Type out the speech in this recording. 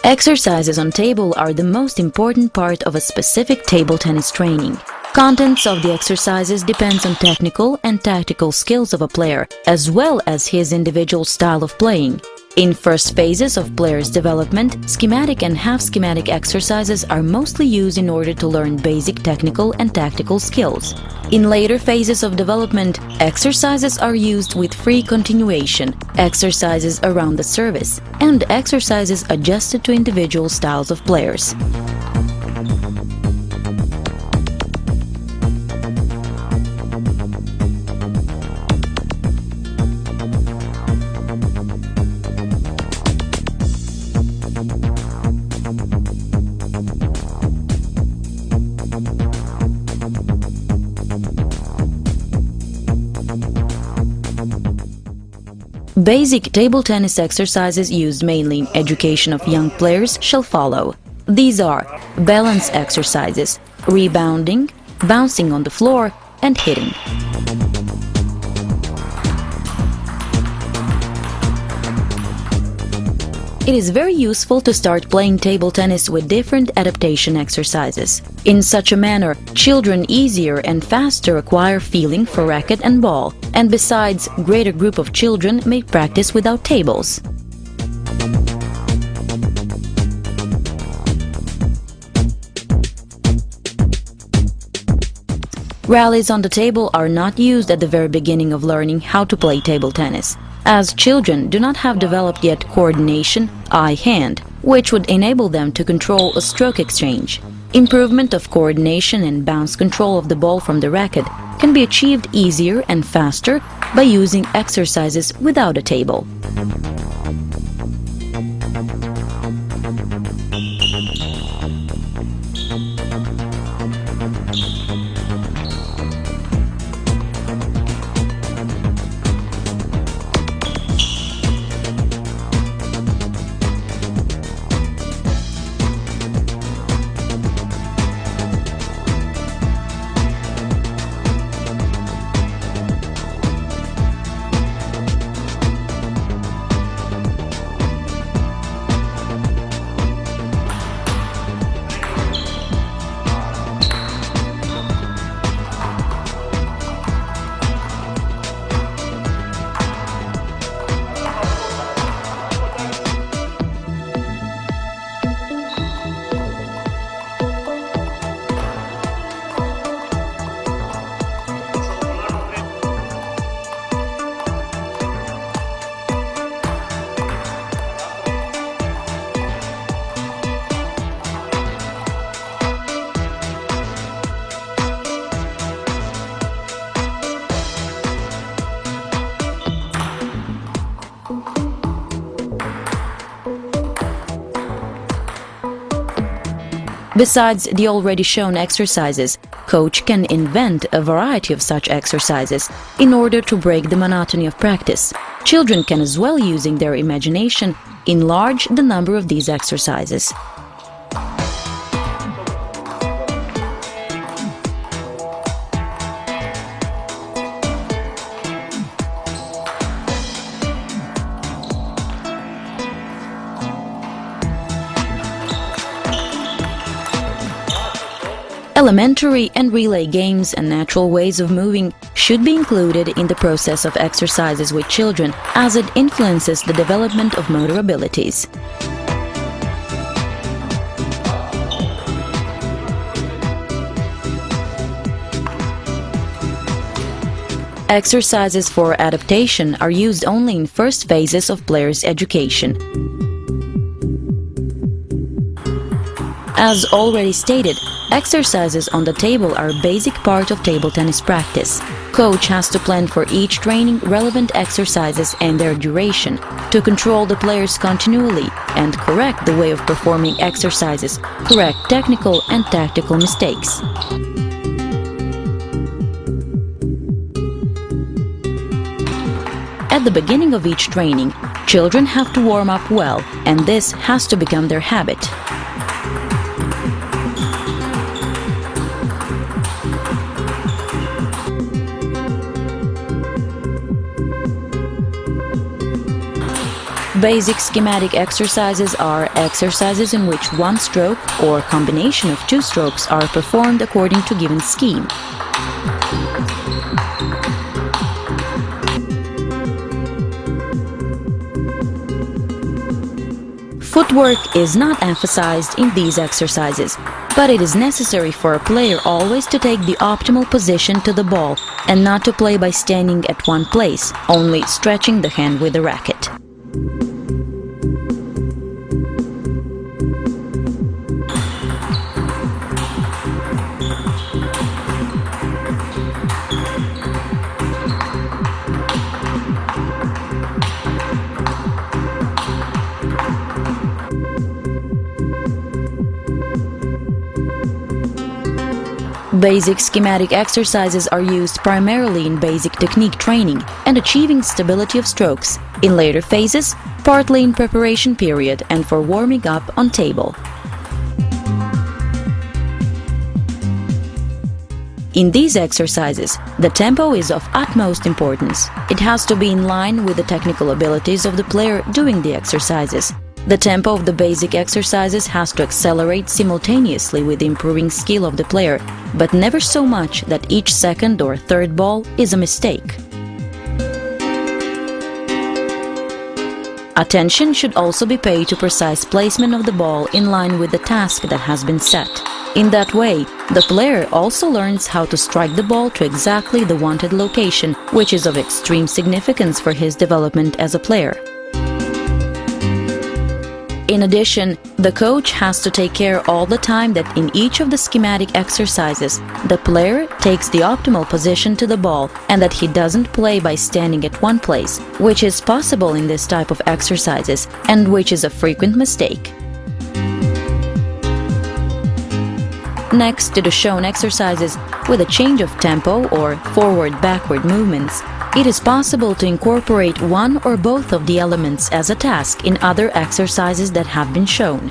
Exercises on table are the most important part of a specific table tennis training. Contents of the exercises depends on technical and tactical skills of a player, as well as his individual style of playing. In first phases of players' development, schematic and half-schematic exercises are mostly used in order to learn basic technical and tactical skills. In later phases of development, exercises are used with free continuation, exercises around the service, and exercises adjusted to individual styles of players. Basic table tennis exercises used mainly in education of young players shall follow. These are balance exercises, rebounding, bouncing on the floor, and hitting. It is very useful to start playing table tennis with different adaptation exercises. In such a manner, children easier and faster acquire feeling for racket and ball, and besides, greater group of children may practice without tables. Rallies on the table are not used at the very beginning of learning how to play table tennis, as children do not have developed yet coordination eye-hand, which would enable them to control a stroke exchange. Improvement of coordination and bounce control of the ball from the racket can be achieved easier and faster by using exercises without a table. Besides the already shown exercises, coach can invent a variety of such exercises in order to break the monotony of practice. Children can as well, using their imagination, enlarge the number of these exercises. Elementary and relay games and natural ways of moving should be included in the process of exercises with children, as it influences the development of motor abilities. Exercises for adaptation are used only in first phases of players' education. As already stated, exercises on the table are a basic part of table tennis practice. Coach has to plan for each training relevant exercises and their duration, to control the players continually and correct the way of performing exercises, correct technical and tactical mistakes. At the beginning of each training, children have to warm up well, and this has to become their habit. Basic schematic exercises are exercises in which one stroke or combination of two strokes are performed according to given scheme. Footwork is not emphasized in these exercises, but it is necessary for a player always to take the optimal position to the ball and not to play by standing at one place, only stretching the hand with the racket. Basic schematic exercises are used primarily in basic technique training and achieving stability of strokes, in later phases, partly in preparation period and for warming up on table. In these exercises, the tempo is of utmost importance. It has to be in line with the technical abilities of the player doing the exercises. The tempo of the basic exercises has to accelerate simultaneously with the improving skill of the player, but never so much that each second or third ball is a mistake. Attention should also be paid to precise placement of the ball in line with the task that has been set. In that way, the player also learns how to strike the ball to exactly the wanted location, which is of extreme significance for his development as a player. In addition, the coach has to take care all the time that in each of the schematic exercises, the player takes the optimal position to the ball and that he doesn't play by standing at one place, which is possible in this type of exercises and which is a frequent mistake. Next to the shown exercises with a change of tempo or forward-backward movements, it is possible to incorporate one or both of the elements as a task in other exercises that have been shown.